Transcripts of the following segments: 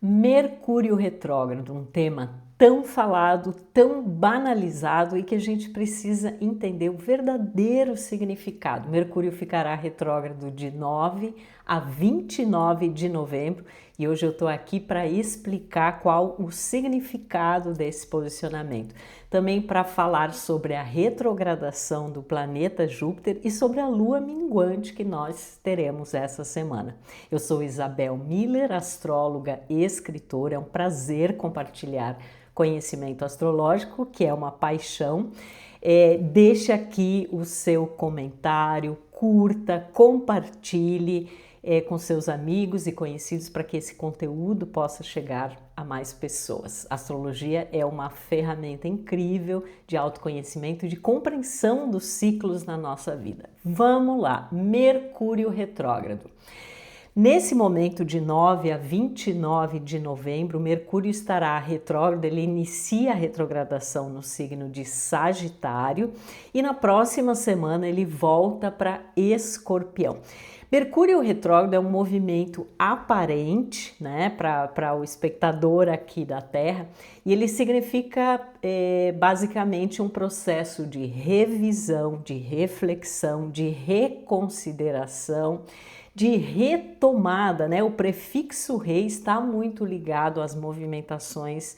Mercúrio retrógrado, um tema tão falado, tão banalizado e que a gente precisa entender o verdadeiro significado. Mercúrio ficará retrógrado de 9 a 29 de novembro e hoje eu estou aqui para explicar qual o significado desse posicionamento. Também para falar sobre a retrogradação do planeta Júpiter e sobre a lua minguante que nós teremos essa semana. Eu sou Isabel Miller, astróloga e escritora. É um prazer compartilhar conhecimento astrológico, que é uma paixão. Deixe aqui o seu comentário, curta, compartilhe com seus amigos e conhecidos para que esse conteúdo possa chegar a mais pessoas. A astrologia é uma ferramenta incrível de autoconhecimento e de compreensão dos ciclos na nossa vida. Vamos lá, Mercúrio retrógrado. Nesse momento de 9 a 29 de novembro, Mercúrio estará retrógrado, ele inicia a retrogradação no signo de Sagitário e na próxima semana ele volta para Escorpião. Mercúrio retrógrado é um movimento aparente, né, para o espectador aqui da Terra, e ele significa basicamente um processo de revisão, de reflexão, de reconsideração, de retomada, né? O prefixo re está muito ligado às movimentações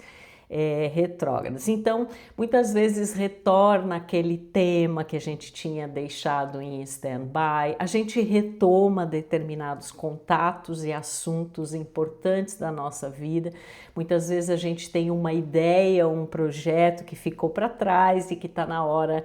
retrógradas. Então, muitas vezes retorna aquele tema que a gente tinha deixado em stand-by, a gente retoma determinados contatos e assuntos importantes da nossa vida. Muitas vezes a gente tem uma ideia, um projeto que ficou para trás e que está na hora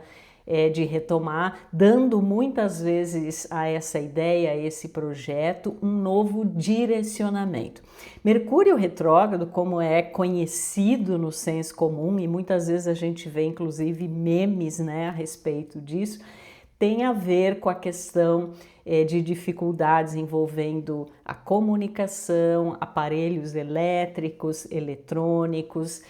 de retomar, dando muitas vezes a essa ideia, a esse projeto, um novo direcionamento. Mercúrio retrógrado, como é conhecido no senso comum, e muitas vezes a gente vê inclusive memes, né, a respeito disso, tem a ver com a questão de dificuldades envolvendo a comunicação, aparelhos elétricos, eletrônicos.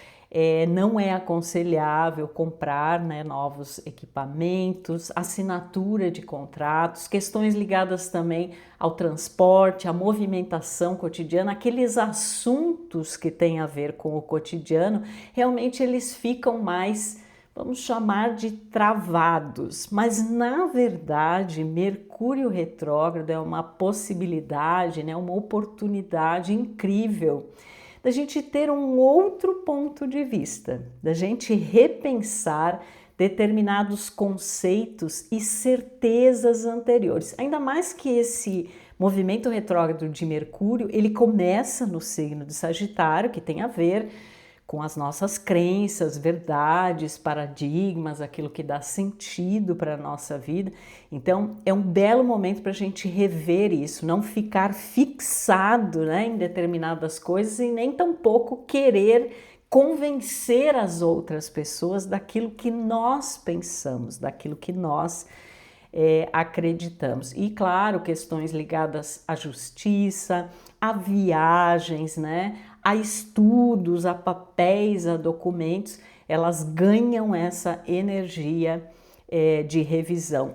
Não é aconselhável comprar, né, novos equipamentos, assinatura de contratos, questões ligadas também ao transporte, à movimentação cotidiana, aqueles assuntos que têm a ver com o cotidiano, realmente eles ficam mais, vamos chamar de travados, mas na verdade Mercúrio retrógrado é uma possibilidade, né, uma oportunidade incrível da gente ter um outro ponto de vista, da gente repensar determinados conceitos e certezas anteriores. Ainda mais que esse movimento retrógrado de Mercúrio, ele começa no signo de Sagitário, que tem a ver com as nossas crenças, verdades, paradigmas, aquilo que dá sentido para a nossa vida. Então, é um belo momento para a gente rever isso, não ficar fixado, né, em determinadas coisas e nem tampouco querer convencer as outras pessoas daquilo que nós pensamos, daquilo que nós acreditamos. E claro, questões ligadas à justiça, a viagens, né, a estudos, a papéis, a documentos, elas ganham essa energia de revisão.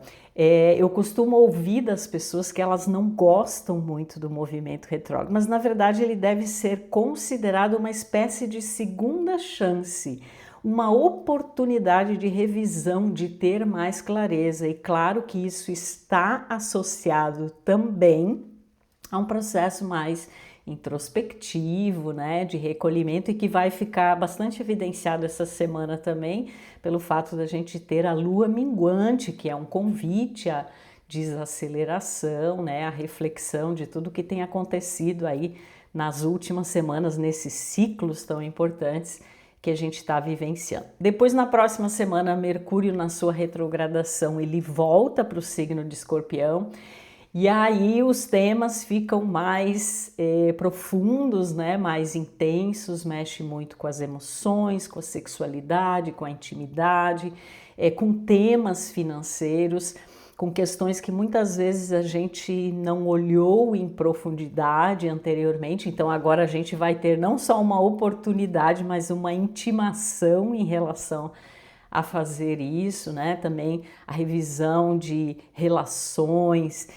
Eu costumo ouvir das pessoas que elas não gostam muito do movimento retrógrado, mas na verdade ele deve ser considerado uma espécie de segunda chance, uma oportunidade de revisão, de ter mais clareza. E claro que isso está associado também a um processo mais introspectivo, né, de recolhimento, e que vai ficar bastante evidenciado essa semana também pelo fato da gente ter a lua minguante, que é um convite à desaceleração, né, à reflexão de tudo que tem acontecido aí nas últimas semanas, nesses ciclos tão importantes que a gente está vivenciando. Depois, na próxima semana, Mercúrio, na sua retrogradação, ele volta para o signo de Escorpião. E aí os temas ficam mais profundos, né? Mais intensos, mexe muito com as emoções, com a sexualidade, com a intimidade, com temas financeiros, com questões que muitas vezes a gente não olhou em profundidade anteriormente. Então agora a gente vai ter não só uma oportunidade, mas uma intimação em relação a fazer isso, né? Também a revisão de relações,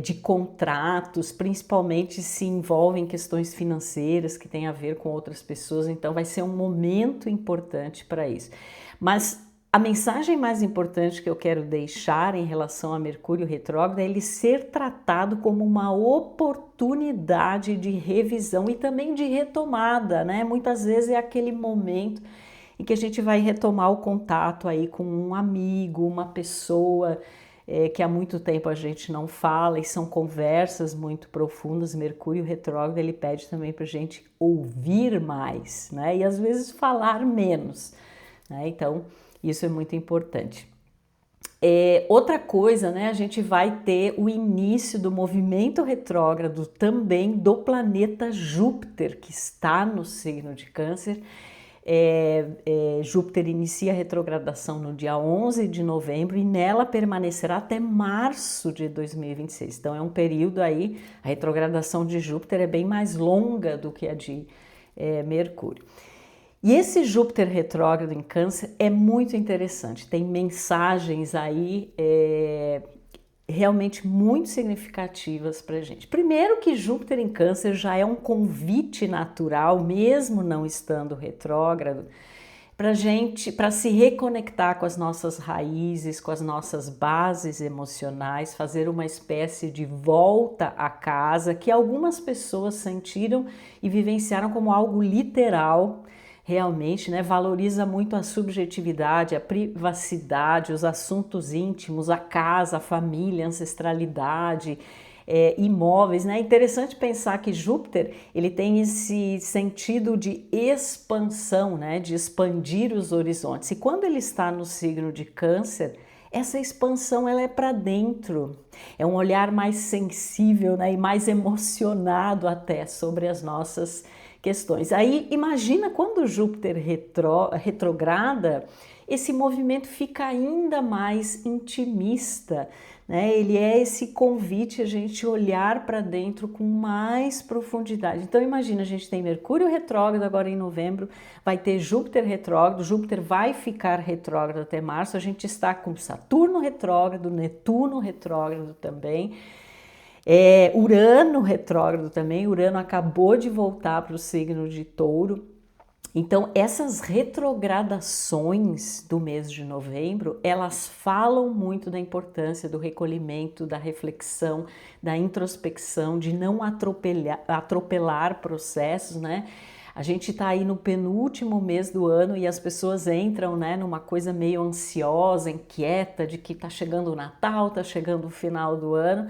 de contratos, principalmente se envolvem questões financeiras que têm a ver com outras pessoas, então vai ser um momento importante para isso. Mas a mensagem mais importante que eu quero deixar em relação a Mercúrio retrógrado é ele ser tratado como uma oportunidade de revisão e também de retomada, né? Muitas vezes é aquele momento em que a gente vai retomar o contato aí com um amigo, uma pessoa que há muito tempo a gente não fala, e são conversas muito profundas. Mercúrio retrógrado, ele pede também para a gente ouvir mais, né? E às vezes falar menos, né? Então, isso é muito importante. Outra coisa, né? A gente vai ter o início do movimento retrógrado também do planeta Júpiter, que está no signo de Câncer. Júpiter inicia a retrogradação no dia 11 de novembro e nela permanecerá até março de 2026. Então é um período aí, a retrogradação de Júpiter é bem mais longa do que a de Mercúrio. E esse Júpiter retrógrado em Câncer é muito interessante, tem mensagens aí realmente muito significativas para a gente. Primeiro que Júpiter em Câncer já é um convite natural, mesmo não estando retrógrado, para gente, para se reconectar com as nossas raízes, com as nossas bases emocionais, fazer uma espécie de volta à casa que algumas pessoas sentiram e vivenciaram como algo literal. Realmente, né, valoriza muito a subjetividade, a privacidade, os assuntos íntimos, a casa, a família, a ancestralidade, imóveis, né? É interessante pensar que Júpiter, ele tem esse sentido de expansão, né, de expandir os horizontes. E quando ele está no signo de Câncer, essa expansão ela é para dentro, é um olhar mais sensível, né, e mais emocionado até sobre as nossas questões. Aí imagina quando Júpiter retrograda, esse movimento fica ainda mais intimista, né? Ele é esse convite a gente olhar para dentro com mais profundidade. Então imagina, a gente tem Mercúrio retrógrado agora em novembro, vai ter Júpiter retrógrado, Júpiter vai ficar retrógrado até março, a gente está com Saturno retrógrado, Netuno retrógrado também, Urano retrógrado também. Urano acabou de voltar para o signo de Touro. Então, essas retrogradações do mês de novembro, elas falam muito da importância do recolhimento, da reflexão, da introspecção, de não atropelar processos, né? A gente está aí no penúltimo mês do ano e as pessoas entram, né, numa coisa meio ansiosa, inquieta, de que está chegando o Natal, está chegando o final do ano.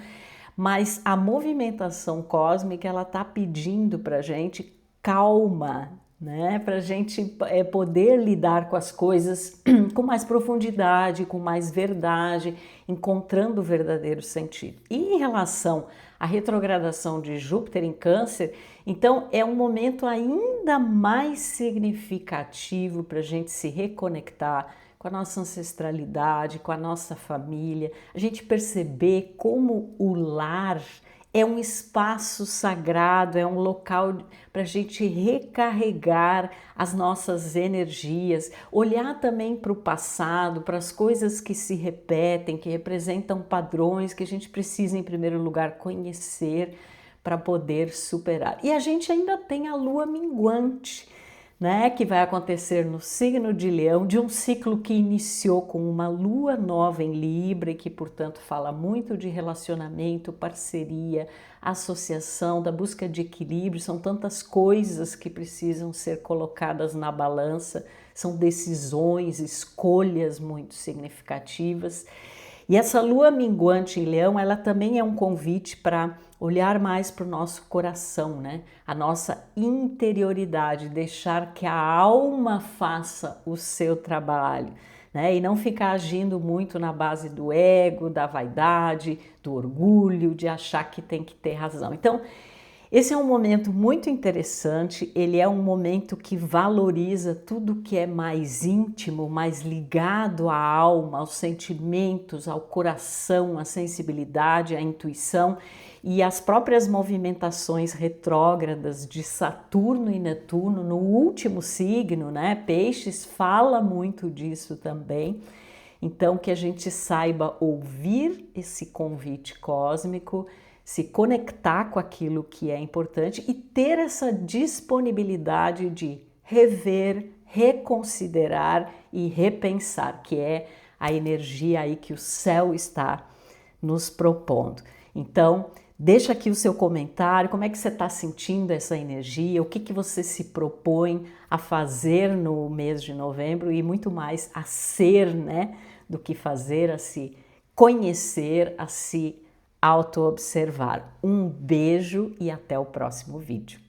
Mas a movimentação cósmica, ela está pedindo para a gente calma, né? Para a gente poder lidar com as coisas com mais profundidade, com mais verdade, encontrando o verdadeiro sentido. E em relação à retrogradação de Júpiter em Câncer, então é um momento ainda mais significativo para a gente se reconectar com a nossa ancestralidade, com a nossa família, a gente perceber como o lar é um espaço sagrado, é um local para a gente recarregar as nossas energias, olhar também para o passado, para as coisas que se repetem, que representam padrões que a gente precisa, em primeiro lugar, conhecer para poder superar. E a gente ainda tem a lua minguante, né, que vai acontecer no signo de Leão, de um ciclo que iniciou com uma lua nova em Libra e que, portanto, fala muito de relacionamento, parceria, associação, da busca de equilíbrio. São tantas coisas que precisam ser colocadas na balança, são decisões, escolhas muito significativas. E essa lua minguante em Leão, ela também é um convite para olhar mais para o nosso coração, né? A nossa interioridade, deixar que a alma faça o seu trabalho, né? E não ficar agindo muito na base do ego, da vaidade, do orgulho, de achar que tem que ter razão. Então, esse é um momento muito interessante, ele é um momento que valoriza tudo que é mais íntimo, mais ligado à alma, aos sentimentos, ao coração, à sensibilidade, à intuição, e as próprias movimentações retrógradas de Saturno e Netuno no último signo, né? Peixes, fala muito disso também. Então, que a gente saiba ouvir esse convite cósmico, se conectar com aquilo que é importante e ter essa disponibilidade de rever, reconsiderar e repensar, que é a energia aí que o céu está nos propondo. Então, deixa aqui o seu comentário, como é que você está sentindo essa energia, o que que você se propõe a fazer no mês de novembro e muito mais a ser, né, do que fazer, a se conhecer, a se auto-observar. Um beijo e até o próximo vídeo.